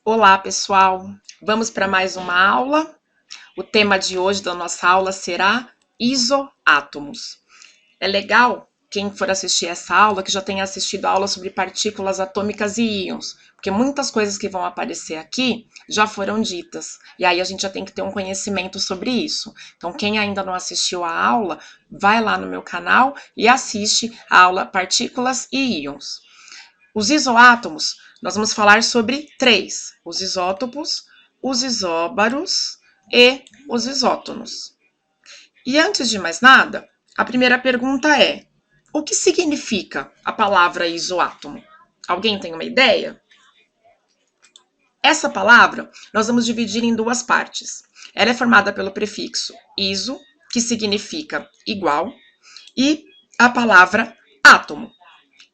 Olá, pessoal! Vamos para mais uma aula. O tema de hoje da nossa aula será isoátomos. É legal quem for assistir essa aula que já tenha assistido a aula sobre partículas atômicas e íons, porque muitas coisas que vão aparecer aqui já foram ditas, e aí a gente já tem que ter um conhecimento sobre isso. Então, quem ainda não assistiu a aula, vai lá no meu canal e assiste a aula Partículas e Íons. Os isoátomos, nós vamos falar sobre três: os isótopos, os isóbaros e os isótonos. E antes de mais nada, a primeira pergunta é: o que significa a palavra isoátomo? Alguém tem uma ideia? Essa palavra nós vamos dividir em duas partes. Ela é formada pelo prefixo iso, que significa igual, e a palavra átomo.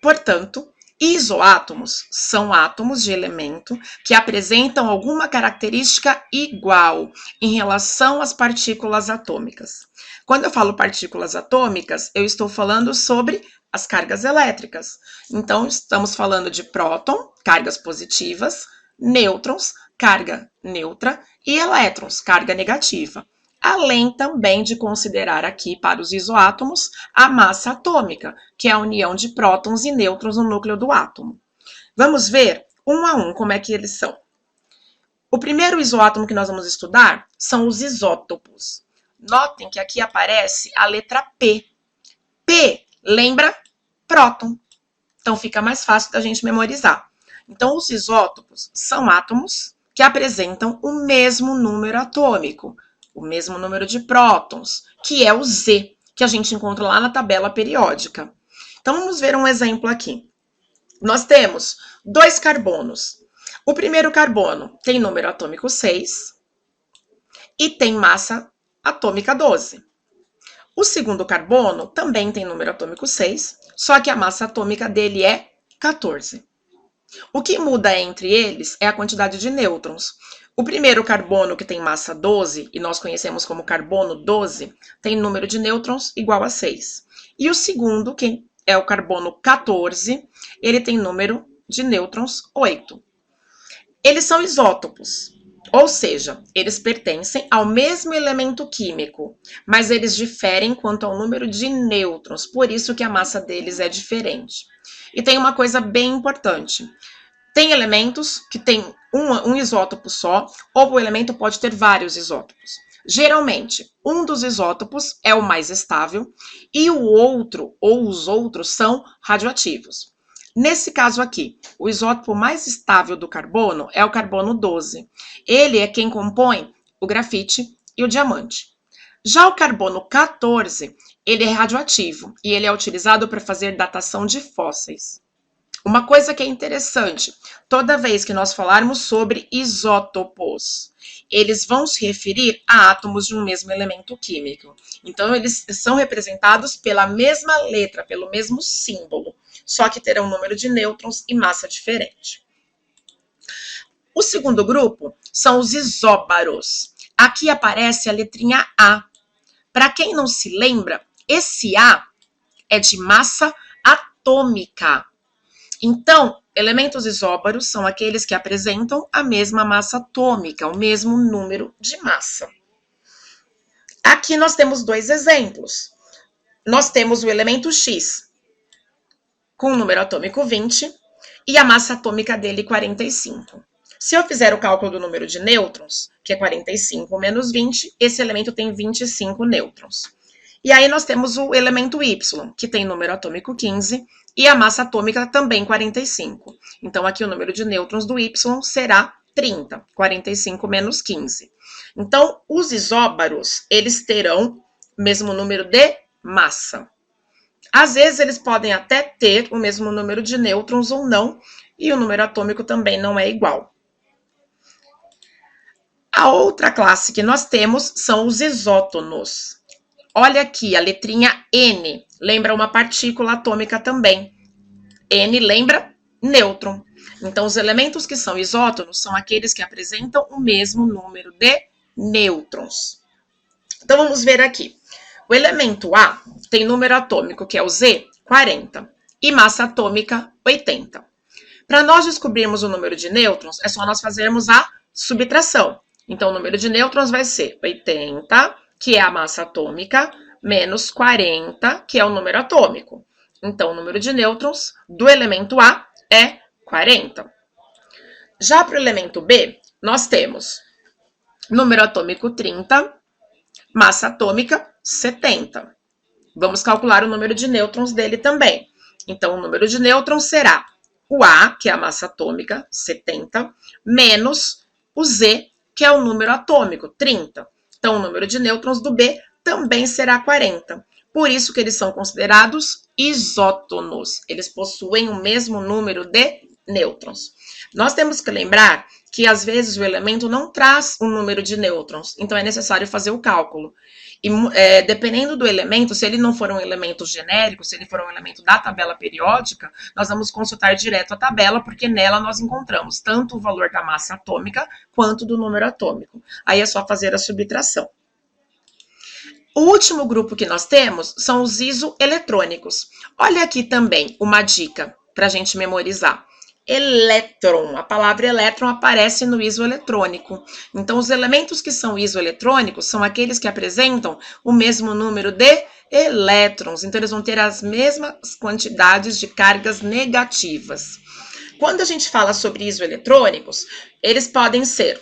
Portanto, isoátomos são átomos de elemento que apresentam alguma característica igual em relação às partículas atômicas. Quando eu falo partículas atômicas, eu estou falando sobre as cargas elétricas. Então, estamos falando de próton, cargas positivas, nêutrons, carga neutra, e elétrons, carga negativa. Além também de considerar aqui para os isoátomos a massa atômica, que é a união de prótons e nêutrons no núcleo do átomo. Vamos ver um a um como é que eles são. O primeiro isoátomo que nós vamos estudar são os isótopos. Notem que aqui aparece a letra P. P lembra próton. Então fica mais fácil da gente memorizar. Então os isótopos são átomos que apresentam o mesmo número atômico, o mesmo número de prótons, que é o Z, que a gente encontra lá na tabela periódica. Então vamos ver um exemplo aqui. Nós temos dois carbonos. O primeiro carbono tem número atômico 6 e tem massa atômica 12. O segundo carbono também tem número atômico 6, só que a massa atômica dele é 14. O que muda entre eles é a quantidade de nêutrons. O primeiro carbono, que tem massa 12, e nós conhecemos como carbono 12, tem número de nêutrons igual a 6. E o segundo, que é o carbono 14, ele tem número de nêutrons 8. Eles são isótopos, ou seja, eles pertencem ao mesmo elemento químico, mas eles diferem quanto ao número de nêutrons, por isso que a massa deles é diferente. E tem uma coisa bem importante. Tem elementos que têm um isótopo só, ou o elemento pode ter vários isótopos. Geralmente, um dos isótopos é o mais estável e o outro ou os outros são radioativos. Nesse caso aqui, o isótopo mais estável do carbono é o carbono 12. Ele é quem compõe o grafite e o diamante. Já o carbono 14, ele é radioativo e ele é utilizado para fazer datação de fósseis. Uma coisa que é interessante, toda vez que nós falarmos sobre isótopos, eles vão se referir a átomos de um mesmo elemento químico. Então, eles são representados pela mesma letra, pelo mesmo símbolo, só que terão número de nêutrons e massa diferente. O segundo grupo são os isóbaros. Aqui aparece a letrinha A. Para quem não se lembra, esse A é de massa atômica. Então, elementos isóbaros são aqueles que apresentam a mesma massa atômica, o mesmo número de massa. Aqui nós temos dois exemplos. Nós temos o elemento X, com o número atômico 20, e a massa atômica dele 45. Se eu fizer o cálculo do número de nêutrons, que é 45 menos 20, esse elemento tem 25 nêutrons. E aí nós temos o elemento Y, que tem número atômico 15, e a massa atômica também 45. Então, aqui o número de nêutrons do Y será 30, 45 menos 15. Então, os isóbaros, eles terão o mesmo número de massa. Às vezes, eles podem até ter o mesmo número de nêutrons ou não, e o número atômico também não é igual. A outra classe que nós temos são os isótonos. Olha aqui, a letrinha N lembra uma partícula atômica também. N lembra nêutron. Então, os elementos que são isótonos são aqueles que apresentam o mesmo número de nêutrons. Então, vamos ver aqui. O elemento A tem número atômico, que é o Z, 40, e massa atômica, 80. Para nós descobrirmos o número de nêutrons, é só nós fazermos a subtração. Então, o número de nêutrons vai ser 80, que é a massa atômica, menos 40, que é o número atômico. Então, o número de nêutrons do elemento A é 40. Já para o elemento B, nós temos número atômico 30, massa atômica 70. Vamos calcular o número de nêutrons dele também. Então, o número de nêutrons será o A, que é a massa atômica, 70, menos o Z, que é o número atômico, 30. Então, o número de nêutrons do B também será 40. Por isso que eles são considerados isótonos. Eles possuem o mesmo número de nêutrons. Nós temos que lembrar que, às vezes, o elemento não traz um número de nêutrons. Então, é necessário fazer o cálculo. E dependendo do elemento, se ele não for um elemento genérico, se ele for um elemento da tabela periódica, nós vamos consultar direto a tabela, porque nela nós encontramos tanto o valor da massa atômica quanto do número atômico. Aí é só fazer a subtração. O último grupo que nós temos são os isoeletrônicos. Olha aqui também uma dica para a gente memorizar. Elétron, a palavra elétron aparece no isoeletrônico. Então, os elementos que são isoeletrônicos são aqueles que apresentam o mesmo número de elétrons. Então, eles vão ter as mesmas quantidades de cargas negativas. Quando a gente fala sobre isoeletrônicos, eles podem ser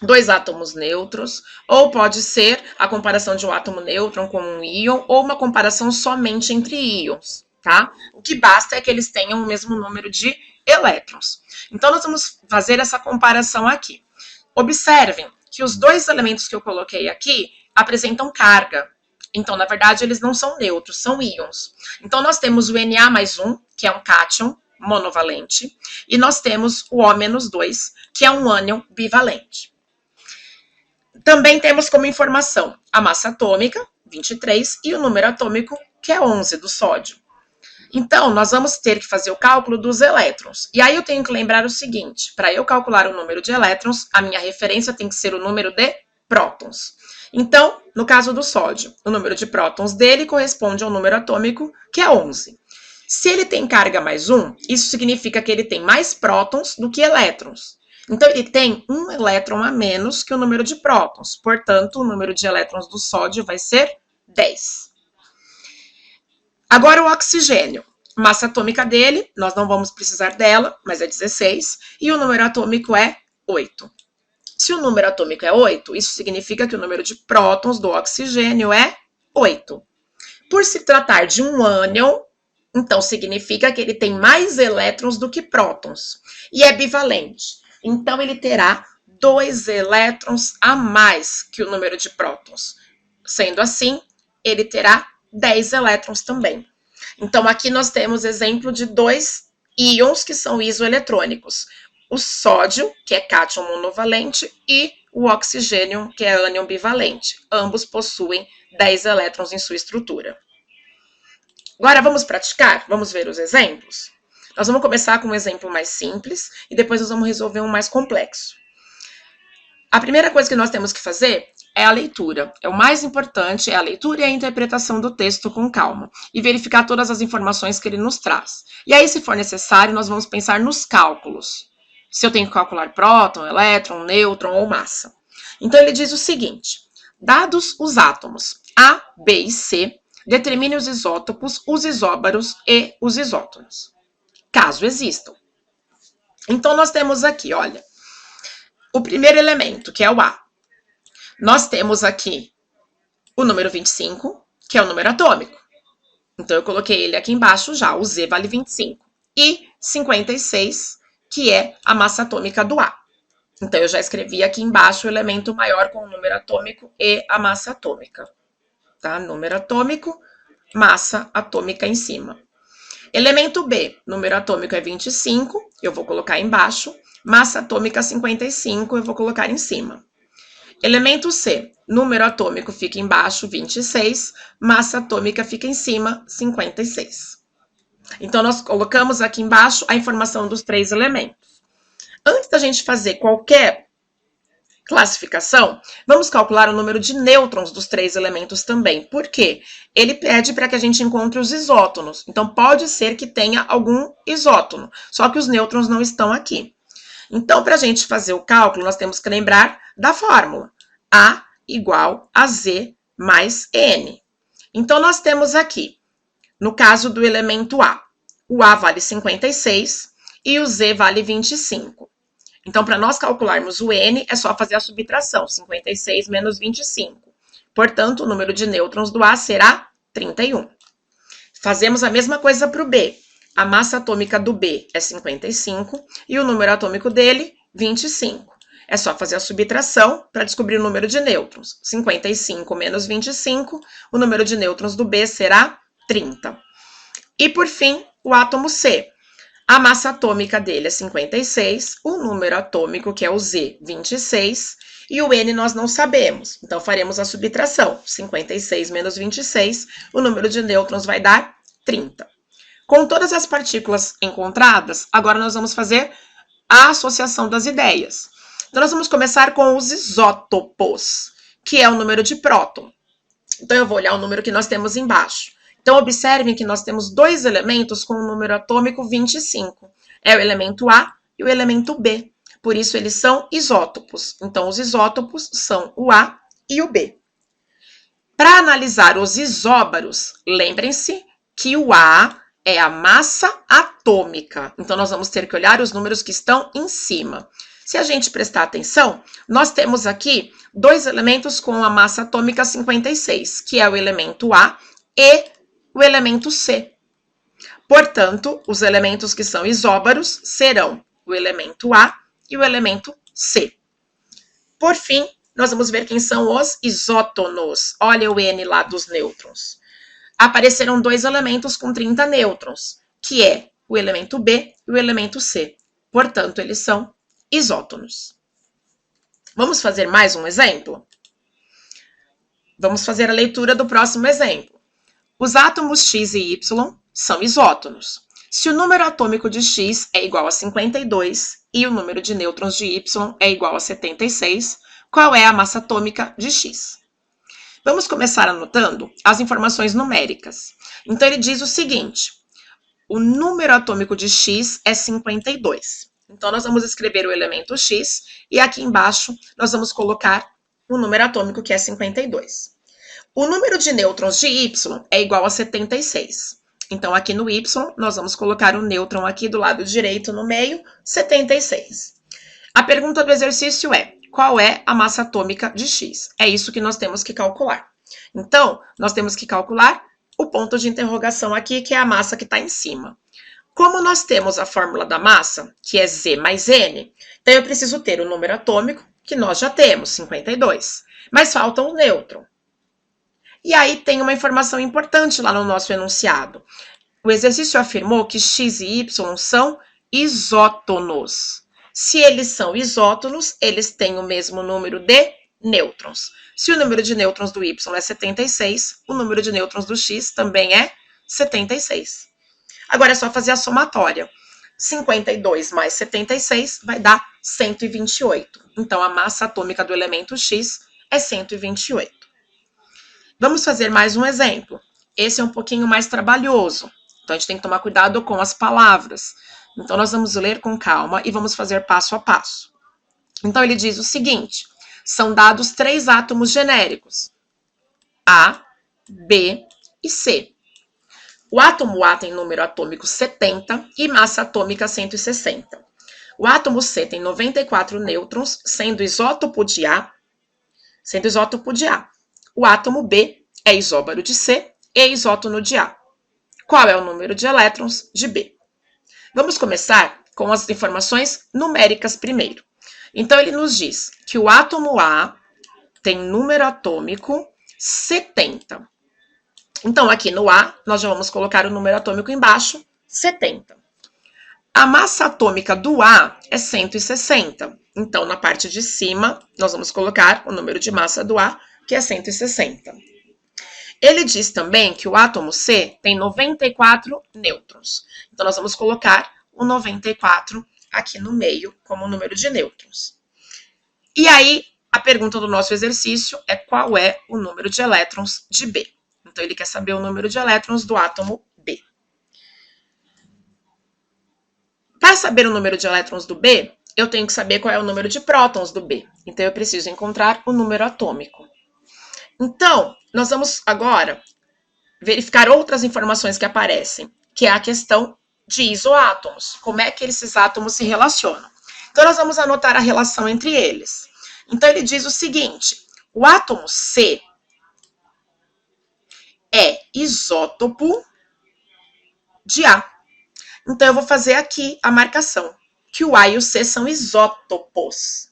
dois átomos neutros, ou pode ser a comparação de um átomo nêutron com um íon, ou uma comparação somente entre íons, tá? O que basta é que eles tenham o mesmo número de elétrons. Então, nós vamos fazer essa comparação aqui. Observem que os dois elementos que eu coloquei aqui apresentam carga. Então, na verdade, eles não são neutros, são íons. Então, nós temos o Na+1, que é um cátion monovalente, e nós temos o O-2, que é um ânion bivalente. Também temos como informação a massa atômica, 23, e o número atômico, que é 11, do sódio. Então, nós vamos ter que fazer o cálculo dos elétrons. E aí eu tenho que lembrar o seguinte, para eu calcular o número de elétrons, a minha referência tem que ser o número de prótons. Então, no caso do sódio, o número de prótons dele corresponde ao número atômico, que é 11. Se ele tem carga mais 1, isso significa que ele tem mais prótons do que elétrons. Então, ele tem um elétron a menos que o número de prótons. Portanto, o número de elétrons do sódio vai ser 10. Agora, o oxigênio. Massa atômica dele, nós não vamos precisar dela, mas é 16. E o número atômico é 8. Se o número atômico é 8, isso significa que o número de prótons do oxigênio é 8. Por se tratar de um ânion, então significa que ele tem mais elétrons do que prótons. E é bivalente. Então, ele terá 2 elétrons a mais que o número de prótons. Sendo assim, ele terá 10 elétrons também. Então, aqui nós temos exemplo de 2 íons que são isoeletrônicos. O sódio, que é cátion monovalente, e o oxigênio, que é ânion bivalente. Ambos possuem 10 elétrons em sua estrutura. Agora, vamos praticar? Vamos ver os exemplos? Nós vamos começar com um exemplo mais simples e depois nós vamos resolver um mais complexo. A primeira coisa que nós temos que fazer é a leitura. O mais importante é a leitura e a interpretação do texto com calma e verificar todas as informações que ele nos traz. E aí, se for necessário, nós vamos pensar nos cálculos. Se eu tenho que calcular próton, elétron, nêutron ou massa. Então, ele diz o seguinte: dados os átomos A, B e C, determine os isótopos, os isóbaros e os isótonos, caso existam. Então, nós temos aqui, olha, o primeiro elemento, que é o A. Nós temos aqui o número 25, que é o número atômico. Então, eu coloquei ele aqui embaixo já, o Z vale 25. E 56, que é a massa atômica do A. Então, eu já escrevi aqui embaixo o elemento maior com o número atômico e a massa atômica. Tá? Número atômico, massa atômica em cima. Elemento B, número atômico é 25, eu vou colocar embaixo. Massa atômica 55, eu vou colocar em cima. Elemento C, número atômico fica embaixo, 26. Massa atômica fica em cima, 56. Então, nós colocamos aqui embaixo a informação dos 3 elementos. Antes da gente fazer qualquer classificação, vamos calcular o número de nêutrons dos 3 elementos também. Por quê? Ele pede para que a gente encontre os isótonos. Então, pode ser que tenha algum isótono, só que os nêutrons não estão aqui. Então, para a gente fazer o cálculo, nós temos que lembrar da fórmula. A igual a Z mais N. Então, nós temos aqui, no caso do elemento A, o A vale 56 e o Z vale 25. Então, para nós calcularmos o N, é só fazer a subtração, 56 menos 25. Portanto, o número de nêutrons do A será 31. Fazemos a mesma coisa para o B. A massa atômica do B é 55 e o número atômico dele, 25. É só fazer a subtração para descobrir o número de nêutrons. 55 menos 25, o número de nêutrons do B será 30. E, por fim, o átomo C. A massa atômica dele é 56, o número atômico, que é o Z, 26, e o N nós não sabemos. Então, faremos a subtração. 56 menos 26, o número de nêutrons vai dar 30. Com todas as partículas encontradas, agora nós vamos fazer a associação das ideias. Então, nós vamos começar com os isótopos, que é o número de próton. Então, eu vou olhar o número que nós temos embaixo. Então, observem que nós temos 2 elementos com o número atômico 25. É o elemento A e o elemento B. Por isso, eles são isótopos. Então, os isótopos são o A e o B. Para analisar os isóbaros, lembrem-se que o A é a massa atômica. Então, nós vamos ter que olhar os números que estão em cima. Se a gente prestar atenção, nós temos aqui 2 elementos com a massa atômica 56, que é o elemento A e o elemento C. Portanto, os elementos que são isóbaros serão o elemento A e o elemento C. Por fim, nós vamos ver quem são os isótonos. Olha o N lá dos nêutrons. Apareceram 2 elementos com 30 nêutrons, que é o elemento B e o elemento C. Portanto, eles são isótonos. Vamos fazer mais um exemplo? Vamos fazer a leitura do próximo exemplo. Os átomos X e Y são isótonos. Se o número atômico de X é igual a 52 e o número de nêutrons de Y é igual a 76, qual é a massa atômica de X? Vamos começar anotando as informações numéricas. Então, ele diz o seguinte: o número atômico de X é 52. Então, nós vamos escrever o elemento X e aqui embaixo nós vamos colocar o número atômico, que é 52. O número de nêutrons de Y é igual a 76. Então, aqui no Y, nós vamos colocar o nêutron aqui do lado direito no meio, 76. A pergunta do exercício é: qual é a massa atômica de X? É isso que nós temos que calcular. Então, nós temos que calcular o ponto de interrogação aqui, que é a massa que está em cima. Como nós temos a fórmula da massa, que é Z mais N, então eu preciso ter o número atômico, que nós já temos, 52. Mas falta o nêutron. E aí tem uma informação importante lá no nosso enunciado. O exercício afirmou que X e Y são isótonos. Se eles são isótonos, eles têm o mesmo número de nêutrons. Se o número de nêutrons do Y é 76, o número de nêutrons do X também é 76. Agora é só fazer a somatória. 52 mais 76 vai dar 128. Então, a massa atômica do elemento X é 128. Vamos fazer mais um exemplo. Esse é um pouquinho mais trabalhoso. Então, a gente tem que tomar cuidado com as palavras. Então, nós vamos ler com calma e vamos fazer passo a passo. Então, ele diz o seguinte: são dados 3 átomos genéricos, A, B e C. O átomo A tem número atômico 70 e massa atômica 160. O átomo C tem 94 nêutrons, sendo isótopo de A. O átomo B é isóbaro de C e isótono de A. Qual é o número de elétrons de B? Vamos começar com as informações numéricas primeiro. Então, ele nos diz que o átomo A tem número atômico 70. Então, aqui no A, nós já vamos colocar o número atômico embaixo, 70. A massa atômica do A é 160. Então, na parte de cima, nós vamos colocar o número de massa do A, que é 160. Ele diz também que o átomo C tem 94 nêutrons. Então, nós vamos colocar o 94 aqui no meio como número de nêutrons. E aí, a pergunta do nosso exercício é qual é o número de elétrons de B. Então, ele quer saber o número de elétrons do átomo B. Para saber o número de elétrons do B, eu tenho que saber qual é o número de prótons do B. Então, eu preciso encontrar o número atômico. Então, nós vamos agora verificar outras informações que aparecem, que é a questão de isoátomos. Como é que esses átomos se relacionam? Então, nós vamos anotar a relação entre eles. Então, ele diz o seguinte: o átomo C é isótopo de A. Então, eu vou fazer aqui a marcação, que o A e o C são isótopos.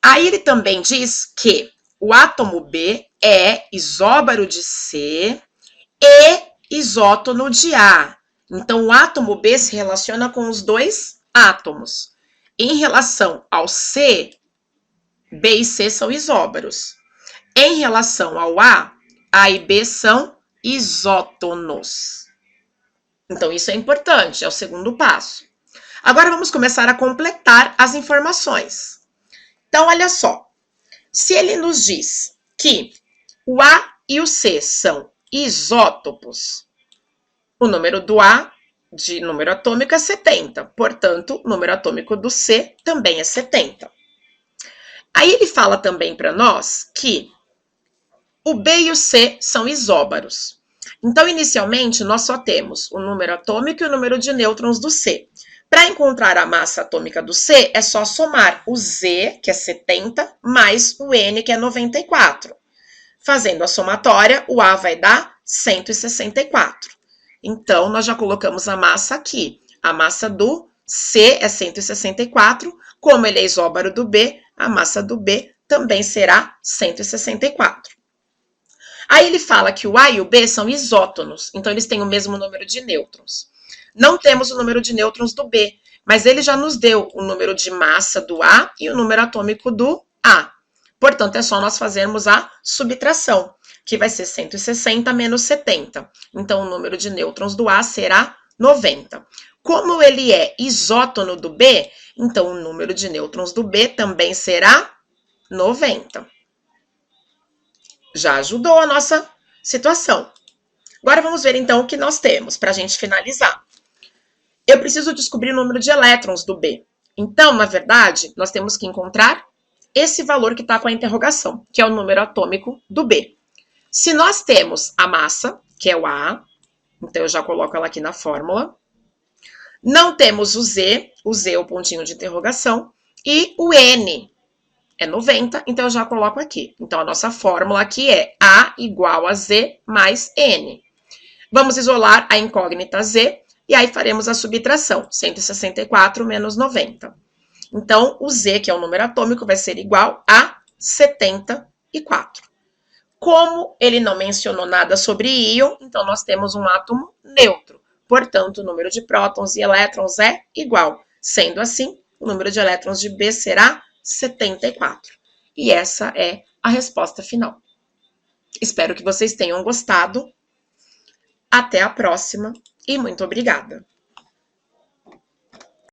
Aí, ele também diz que o átomo B é isóbaro de C e isótono de A. Então, o átomo B se relaciona com os dois átomos. Em relação ao C, B e C são isóbaros. Em relação ao A e B são isótonos. Então, isso é importante, é o segundo passo. Agora, vamos começar a completar as informações. Então, olha só. Se ele nos diz que o A e o C são isótopos, o número do A, de número atômico, é 70. Portanto, o número atômico do C também é 70. Aí ele fala também para nós que o B e o C são isóbaros. Então, inicialmente, nós só temos o número atômico e o número de nêutrons do C. Para encontrar a massa atômica do C, é só somar o Z, que é 70, mais o N, que é 94. Fazendo a somatória, o A vai dar 164. Então, nós já colocamos a massa aqui. A massa do C é 164. Como ele é isóbaro do B, a massa do B também será 164. Aí ele fala que o A e o B são isótonos, então eles têm o mesmo número de nêutrons. Não temos o número de nêutrons do B, mas ele já nos deu o número de massa do A e o número atômico do A. Portanto, é só nós fazermos a subtração, que vai ser 160 menos 70. Então, o número de nêutrons do A será 90. Como ele é isótono do B, então o número de nêutrons do B também será 90. Já ajudou a nossa situação. Agora vamos ver então o que nós temos para a gente finalizar. Eu preciso descobrir o número de elétrons do B. Então, na verdade, nós temos que encontrar esse valor que está com a interrogação, que é o número atômico do B. Se nós temos a massa, que é o A, então eu já coloco ela aqui na fórmula. Não temos o Z é o pontinho de interrogação, e o N é 90, então eu já coloco aqui. Então, a nossa fórmula aqui é A igual a Z mais N. Vamos isolar a incógnita Z, e aí faremos a subtração, 164 menos 90. Então, o Z, que é o número atômico, vai ser igual a 74. Como ele não mencionou nada sobre íon, então nós temos um átomo neutro. Portanto, o número de prótons e elétrons é igual. Sendo assim, o número de elétrons de B será 74. E essa é a resposta final. Espero que vocês tenham gostado. Até a próxima e muito obrigada!